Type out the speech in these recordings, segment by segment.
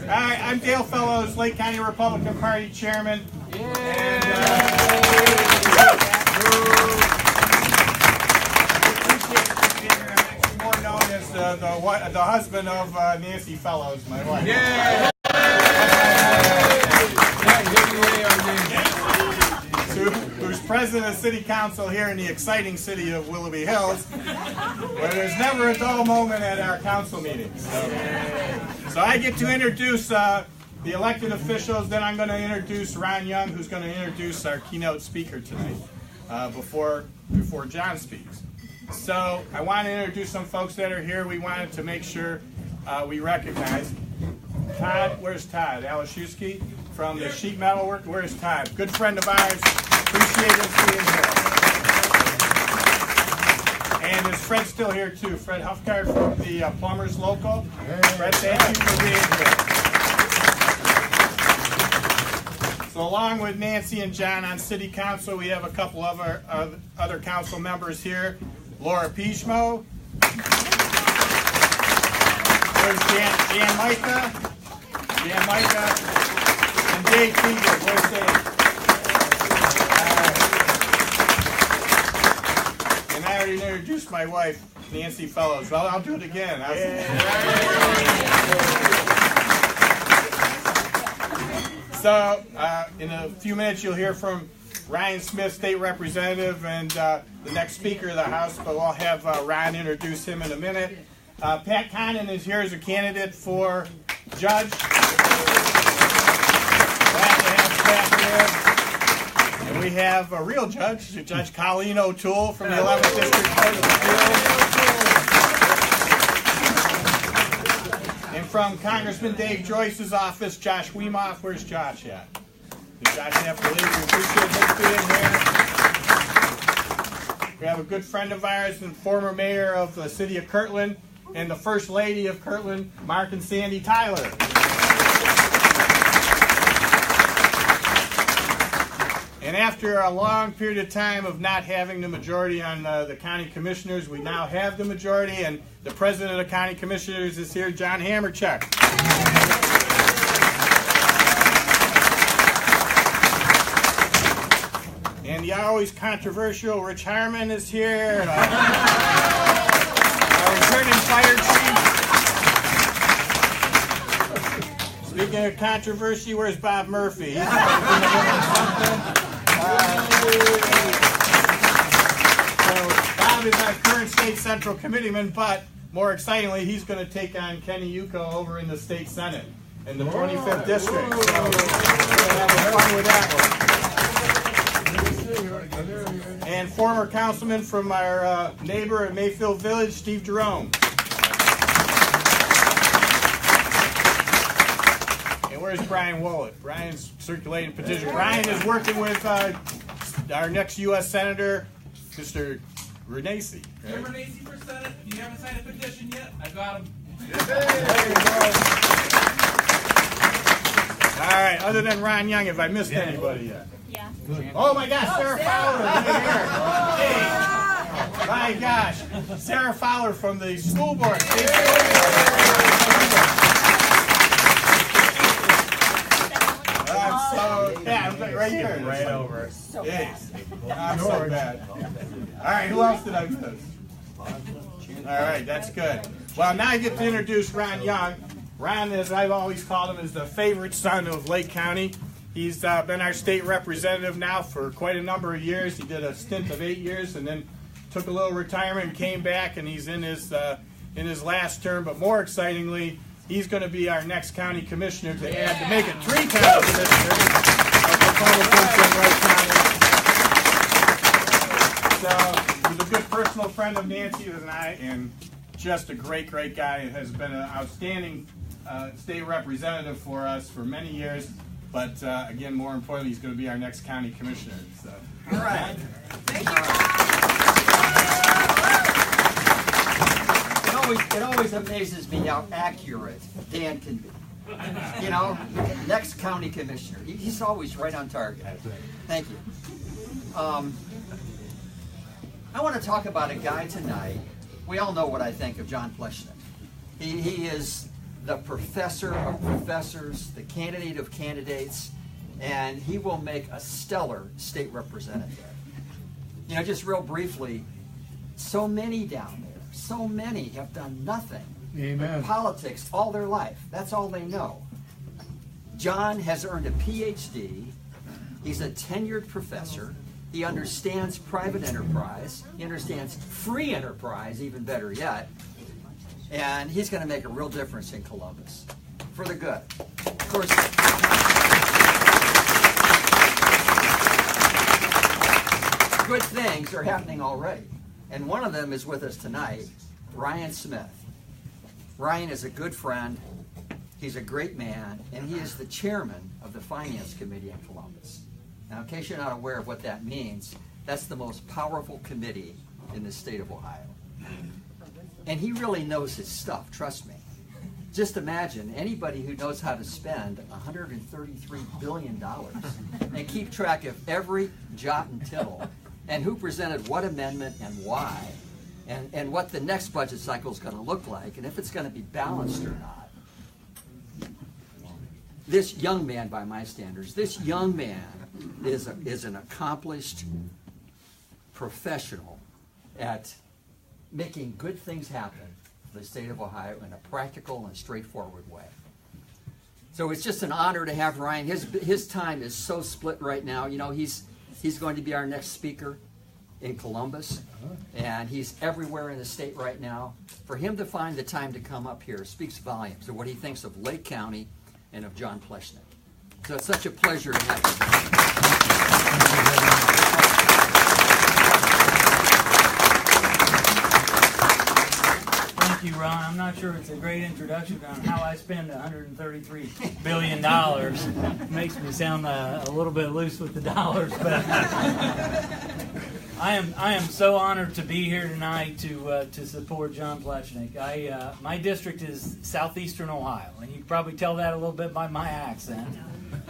Hi, I'm Dale Fellows, Lake County Republican Party Chairman. And, I'm more known as the husband of Nancy Fellows, my wife. Yeah. Who's president of City Council here in the exciting city of Willoughby Hills, where there's never a dull moment at our council meetings. So I get to introduce the elected officials, then I'm going to introduce Ron Young, who's going to introduce our keynote speaker tonight, before John speaks. So I want to introduce some folks that are here. We wanted to make sure we recognize Todd. Where's Todd? Alashewski from the sheet metal work. Where's Todd? Good friend of ours. Appreciate him being here. And is Fred still here too? Fred Huffgard from the Plumbers Local. Fred, thank you for being here. So along with Nancy and John on City Council, we have a couple of our other council members here. Laura Pishmo. There's Dan Micah. And Dave Peter. Where's Dave? And I already introduced my wife, Nancy Fellows. Well, I'll do it again. So, in a few minutes, you'll hear from Ryan Smith, State Representative, and the next Speaker of the House, but we'll have Ron introduce him in a minute. Pat Conan is here as a candidate for Judge. Glad to have Pat here. And we have a real judge, Judge Colleen O'Toole from the 11th District Court of Appeals. And from Congressman Dave Joyce's office, Josh Weemoff. Where's Josh at? Did Josh have to leave? We appreciate him being here. We have a good friend of ours and former mayor of the city of Kirtland and the First Lady of Kirtland, Mark and Sandy Tyler. And after a long period of time of not having the majority on the county commissioners, we now have the majority, and the president of the county commissioners is here, John Hamerchuk. And the always controversial Rich Harmon is here. Our returning fire chief. Speaking of controversy, where's Bob Murphy? So Bob is our current state central committeeman, but more excitingly, he's going to take on Kenny Yuko over in the state senate in the 25th district. So we're going to have fun with that one. And former councilman from our neighbor at Mayfield Village, Steve Jerome. And where's Brian Willett? Brian's circulating petition. Brian is working with our next U.S. Senator, Mr. Renacci. Right? Renacci for Senate. If you haven't signed a petition yet, I got him. There you go. All right, other than Ron Young, have I missed anybody yet? Yeah. Oh my gosh, Sarah Fowler is here. Hey, my gosh, Sarah Fowler from the school board. I'm right here. Right over. Yes. I'm so bad. All right, who else did I miss? All right, that's good. Well, now I get to introduce Ron Young. Ron, as I've always called him, is the favorite son of Lake County. He's been our state representative now for quite a number of years. He did a stint of 8 years and then took a little retirement and came back, and he's in his last term. But more excitingly, he's going to be our next county commissioner to make it 3 county commissioners of Republicans in Lake County. So he's a good personal friend of Nancy and I, and just a great guy, and has been an outstanding state representative for us for many years. But again, more importantly, he's going to be our next county commissioner. So. All right. Thank you. It always amazes me how accurate Dan can be. You know, next county commissioner. He's always right on target. Thank you. I want to talk about a guy tonight. We all know what I think of John Plecnik. He is the professor of professors, the candidate of candidates, and he will make a stellar state representative. You know, just real briefly, so many down there, so many have done nothing but politics all their life. That's all they know. John has earned a PhD. He's a tenured professor. He understands private enterprise. He understands free enterprise, even better yet. And he's going to make a real difference in Columbus for the good. Of course, good things are happening already. And one of them is with us tonight, Ryan Smith. Ryan is a good friend. He's a great man, and he is the chairman of the Finance Committee in Columbus. Now, in case you're not aware of what that means, that's the most powerful committee in the state of Ohio. And he really knows his stuff, trust me. Just imagine anybody who knows how to spend $133 billion and keep track of every jot and tittle and who presented what amendment and why, and what the next budget cycle is going to look like, and if it's going to be balanced or not. This young man, by my standards, this young man is an accomplished professional at making good things happen for the state of Ohio in a practical and straightforward way. So it's just an honor to have Ryan. His time is so split right now. You know, he's going to be our next speaker in Columbus, and he's everywhere in the state right now. For him to find the time to come up here speaks volumes of what he thinks of Lake County and of John Plecnik. So it's such a pleasure to have him. Thank you, Ron. I'm not sure it's a great introduction on how I spend $133 billion. It makes me sound a little bit loose with the dollars, but I am so honored to be here tonight to support John Plecnik. My district is southeastern Ohio, and you can probably tell that a little bit by my accent.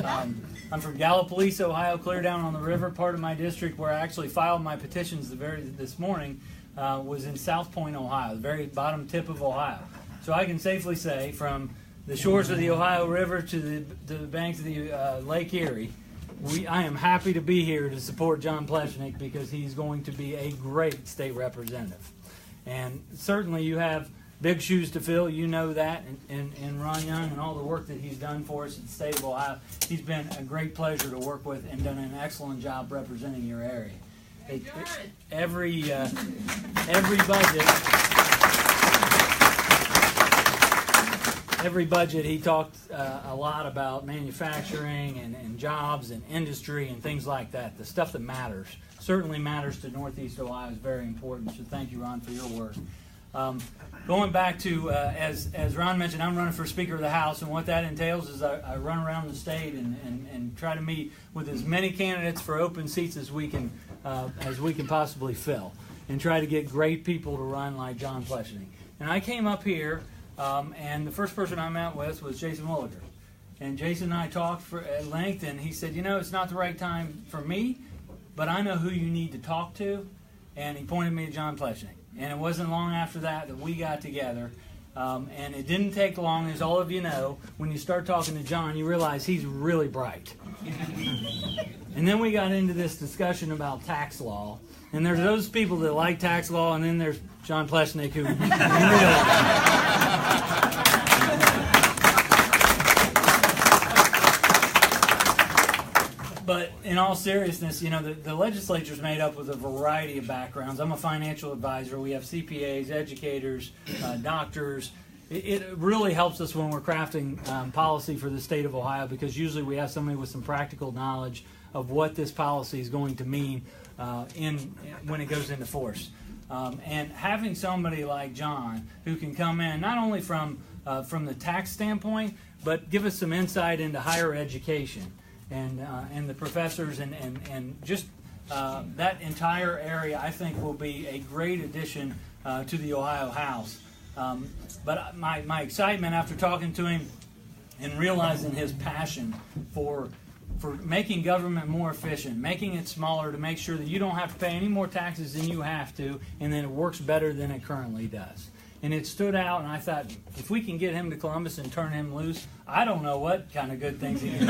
I'm from Gallipolis, Ohio, clear down on the river. Part of my district where I actually filed my petitions this morning was in South Point, Ohio, the very bottom tip of Ohio. So I can safely say, from the shores of the Ohio River to the banks of the Lake Erie, I am happy to be here to support John Plecnik because he's going to be a great state representative. And certainly you have big shoes to fill, you know that, and Ron Young and all the work that he's done for us in the state of Ohio. He's been a great pleasure to work with and done an excellent job representing your area. Every budget he talked a lot about manufacturing and jobs and industry and things like that. The stuff that matters, certainly matters to Northeast Ohio, is very important. So thank you, Ron, for your work. Going back to, as Ron mentioned, I'm running for Speaker of the House, and what that entails is I run around the state and try to meet with as many candidates for open seats as we can possibly fill, and try to get great people to run like John Plecnik. And I came up here, and the first person I met with was Jason Williger. And Jason and I talked at length, and he said, you know, it's not the right time for me, but I know who you need to talk to, and he pointed me to John Plecnik. And it wasn't long after that we got together, and it didn't take long, as all of you know. When you start talking to John, you realize he's really bright. And then we got into this discussion about tax law, and there's those people that like tax law, and then there's John Plecnik who But in all seriousness, you know, the legislature's made up with a variety of backgrounds. I'm a financial advisor. We have CPAs, educators, doctors. It really helps us when we're crafting policy for the state of Ohio, because usually we have somebody with some practical knowledge of what this policy is going to mean when it goes into force. And having somebody like John who can come in not only from the tax standpoint, but give us some insight into higher education and the professors and just that entire area, I think, will be a great addition to the Ohio House. But my excitement after talking to him and realizing his passion for making government more efficient, making it smaller to make sure that you don't have to pay any more taxes than you have to, and then it works better than it currently does. and it stood out, and I thought, if we can get him to Columbus and turn him loose, I don't know what kind of good things he can do.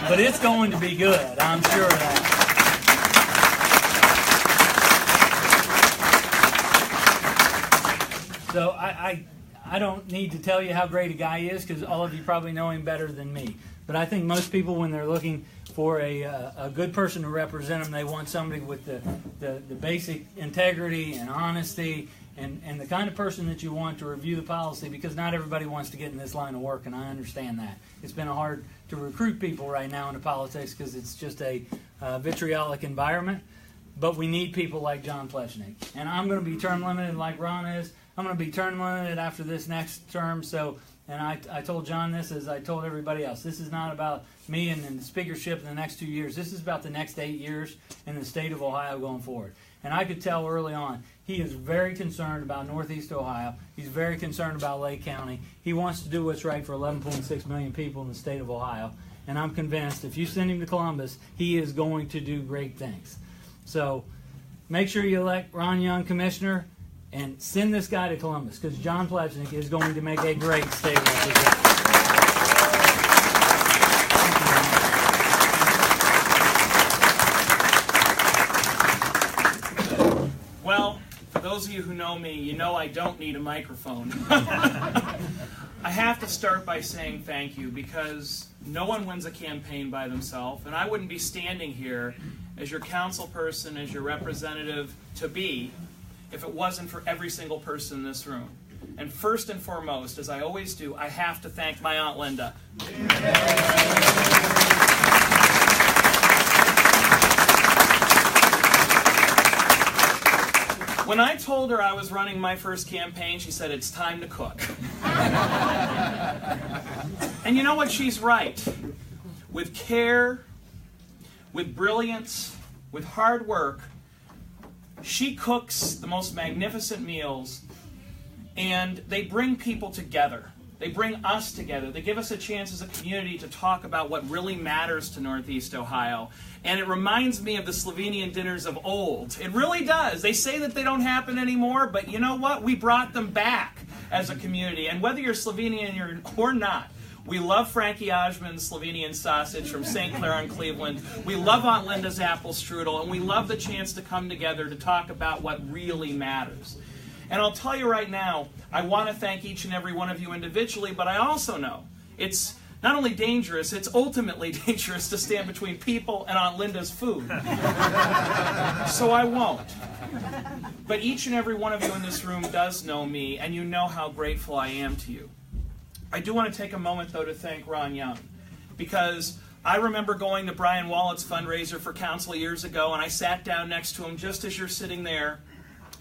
But it's going to be good, I'm sure of that. So I don't need to tell you how great a guy he is, because all of you probably know him better than me. But I think most people, when they're looking for a good person to represent them, they want somebody with the basic integrity and honesty and the kind of person that you want to review the policy, because not everybody wants to get in this line of work, and I understand that. It's been hard to recruit people right now into politics because it's just a vitriolic environment. But we need people like John Plecnik. And I'm going to be term limited like Ron is. I'm going to be term limited after this next term. And I told John this as I told everybody else. This is not about me and the speakership in the next 2 years. This is about the next 8 years in the state of Ohio going forward. And I could tell early on, he is very concerned about Northeast Ohio. He's very concerned about Lake County. He wants to do what's right for 11.6 million people in the state of Ohio. And I'm convinced if you send him to Columbus, he is going to do great things. So make sure you elect Ron Young commissioner and send this guy to Columbus, because John Plecnik is going to make a great state representative. Well, for those of you who know me, you know I don't need a microphone. I have to start by saying thank you, because no one wins a campaign by themselves, and I wouldn't be standing here as your council person, as your representative to be, if it wasn't for every single person in this room. And first and foremost, as I always do, I have to thank my Aunt Linda. When I told her I was running my first campaign, she said, "It's time to cook." And you know what? She's right. With care, with brilliance, with hard work, she cooks the most magnificent meals, and they bring people together. They bring us together. They give us a chance as a community to talk about what really matters to Northeast Ohio. And it reminds me of the Slovenian dinners of old. It really does. They say that they don't happen anymore, but you know what? We brought them back as a community. And whether you're Slovenian or not, we love Frankie Osmond's Slovenian sausage from St. Clair on Cleveland. We love Aunt Linda's apple strudel, and we love the chance to come together to talk about what really matters. And I'll tell you right now, I want to thank each and every one of you individually, but I also know it's not only dangerous, it's ultimately dangerous to stand between people and Aunt Linda's food. So I won't. But each and every one of you in this room does know me, and you know how grateful I am to you. I do want to take a moment, though, to thank Ron Young, because I remember going to Brian Wallett's fundraiser for council years ago, and I sat down next to him just as you're sitting there,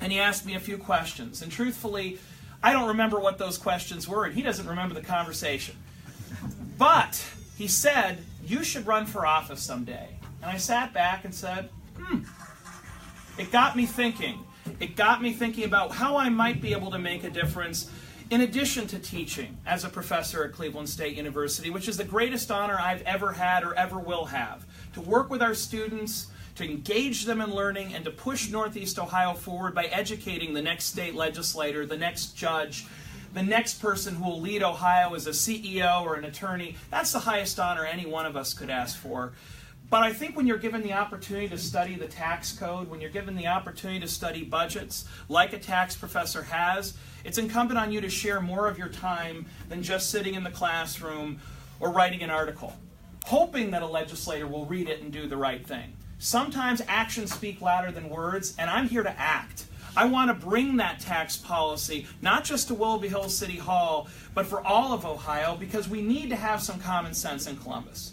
and he asked me a few questions. And truthfully, I don't remember what those questions were, and he doesn't remember the conversation. But he said, "You should run for office someday." And I sat back and said, It got me thinking. It got me thinking about how I might be able to make a difference in addition to teaching as a professor at Cleveland State University, which is the greatest honor I've ever had or ever will have. To work with our students, to engage them in learning, and to push Northeast Ohio forward by educating the next state legislator, the next judge, the next person who will lead Ohio as a CEO or an attorney. That's the highest honor any one of us could ask for. But I think when you're given the opportunity to study the tax code, when you're given the opportunity to study budgets, like a tax professor has, it's incumbent on you to share more of your time than just sitting in the classroom or writing an article, hoping that a legislator will read it and do the right thing. Sometimes actions speak louder than words, and I'm here to act. I want to bring that tax policy, not just to Willoughby Hills City Hall, but for all of Ohio, because we need to have some common sense in Columbus.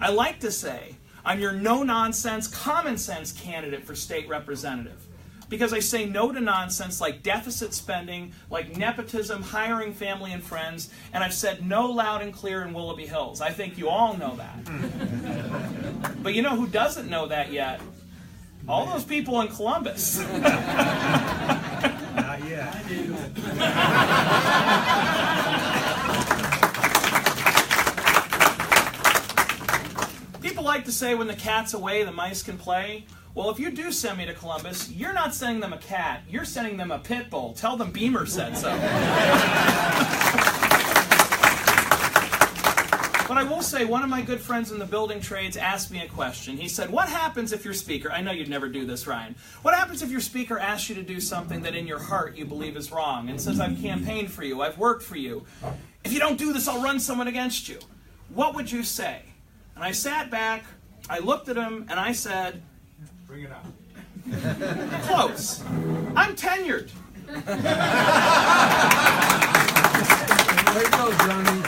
I like to say, I'm your no-nonsense, common-sense candidate for state representative, because I say no to nonsense like deficit spending, like nepotism, hiring family and friends, and I've said no loud and clear in Willoughby Hills. I think you all know that. But you know who doesn't know that yet? All those people in Columbus. Not yet. I do. People like to say when the cat's away, the mice can play. Well, if you do send me to Columbus, you're not sending them a cat, you're sending them a pit bull. Tell them Beamer said so. But I will say, one of my good friends in the building trades asked me a question. He said, what happens if your speaker, I know you'd never do this, Ryan, what happens if your speaker asks you to do something that in your heart you believe is wrong and says, I've campaigned for you, I've worked for you. If you don't do this, I'll run someone against you. What would you say? And I sat back, I looked at him, and I said, Bring it on. close. I'm tenured. There you go, Johnny.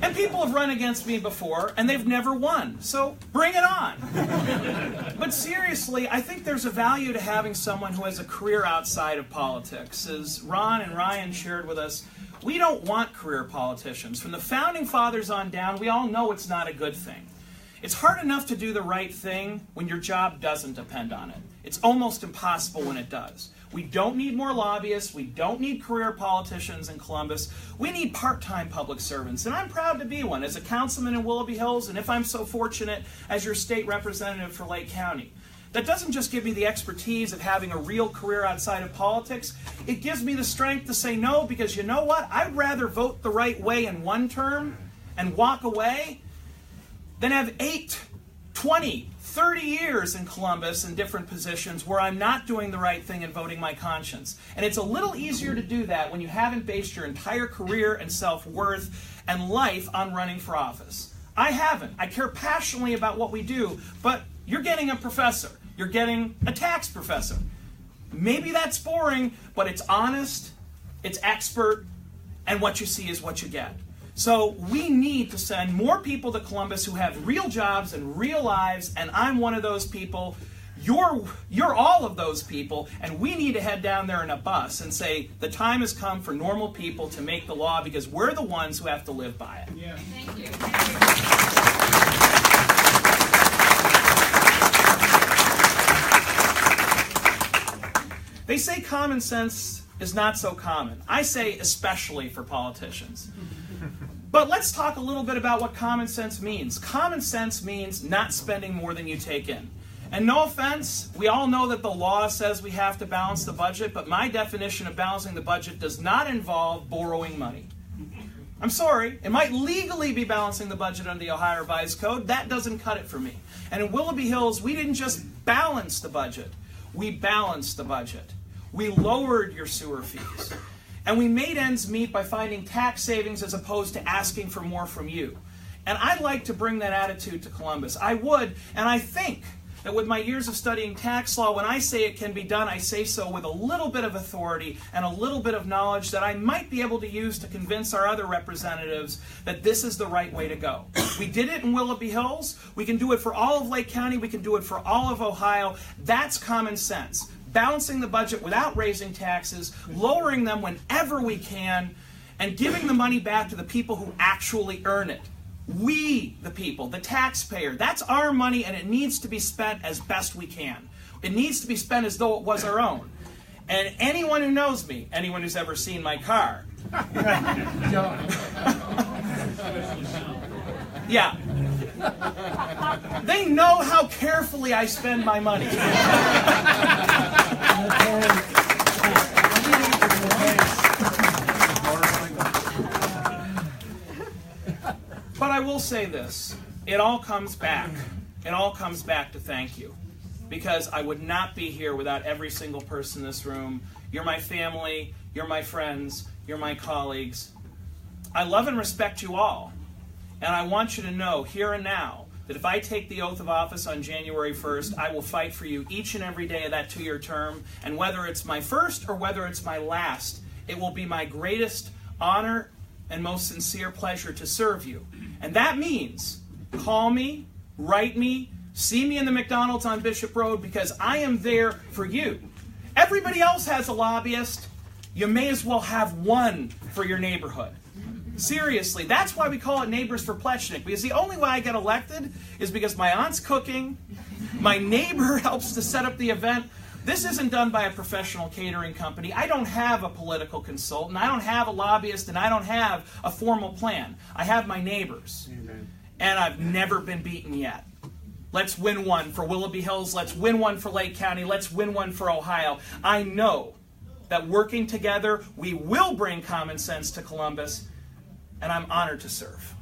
And people have run against me before, and they've never won. So bring it on. But seriously, I think there's a value to having someone who has a career outside of politics. As Ron and Ryan shared with us, we don't want career politicians. From the Founding Fathers on down, we all know it's not a good thing. It's hard enough to do the right thing when your job doesn't depend on it. It's almost impossible when it does. We don't need more lobbyists. We don't need career politicians in Columbus. We need part-time public servants, and I'm proud to be one as a councilman in Willoughby Hills, and if I'm so fortunate as your state representative for Lake County. That doesn't just give me the expertise of having a real career outside of politics. It gives me the strength to say no, because you know what? I'd rather vote the right way in one term and walk away than have 8, 20, 30 years in Columbus in different positions where I'm not doing the right thing and voting my conscience. And it's a little easier to do that when you haven't based your entire career and self-worth and life on running for office. I haven't. I care passionately about what we do, but you're getting a professor. You're getting a tax professor. Maybe that's boring, but it's honest, it's expert, and what you see is what you get. So we need to send more people to Columbus who have real jobs and real lives, and I'm one of those people. You're all of those people, and we need to head down there in a bus and say the time has come for normal people to make the law, because we're the ones who have to live by it. Yeah. Thank you. They say common sense is not so common. I say especially for politicians. But let's talk a little bit about what common sense means. Common sense means not spending more than you take in. And no offense, we all know that the law says we have to balance the budget, but my definition of balancing the budget does not involve borrowing money. I'm sorry, it might legally be balancing the budget under the Ohio Revised Code. That doesn't cut it for me. And in Willoughby Hills, we didn't just balance the budget. We balanced the budget. We lowered your sewer fees. And we made ends meet by finding tax savings as opposed to asking for more from you. And I'd like to bring that attitude to Columbus. I would, and I think that with my years of studying tax law, when I say it can be done, I say so with a little bit of authority and a little bit of knowledge that I might be able to use to convince our other representatives that this is the right way to go. We did it in Willoughby Hills. We can do it for all of Lake County. We can do it for all of Ohio. That's common sense. Balancing the budget without raising taxes, lowering them whenever we can, and giving the money back to the people who actually earn it. We, the people, the taxpayer, that's our money, and it needs to be spent as best we can. It needs to be spent as though it was our own. And anyone who knows me, anyone who's ever seen my car, yeah, they know how carefully I spend my money. But I will say this, it all comes back. It all comes back to thank you. Because I would not be here without every single person in this room. You're my family, you're my friends, you're my colleagues. I love and respect you all. And I want you to know here and now that if I take the oath of office on January 1st, I will fight for you each and every day of that 2-year term. And whether it's my first or whether it's my last, it will be my greatest honor and most sincere pleasure to serve you. And that means call me, write me, see me in the McDonald's on Bishop Road, because I am there for you. Everybody else has a lobbyist. You may as well have one for your neighborhood. Seriously, that's why we call it Neighbors for Plecnik, because the only way I get elected is because my aunt's cooking, my neighbor helps to set up the event. This isn't done by a professional catering company. I don't have a political consultant. I don't have a lobbyist, and I don't have a formal plan. I have my neighbors. Amen. And I've never been beaten yet. Let's win one for Willoughby Hills. Let's win one for Lake County. Let's win one for Ohio. I know that working together, we will bring common sense to Columbus, and I'm honored to serve.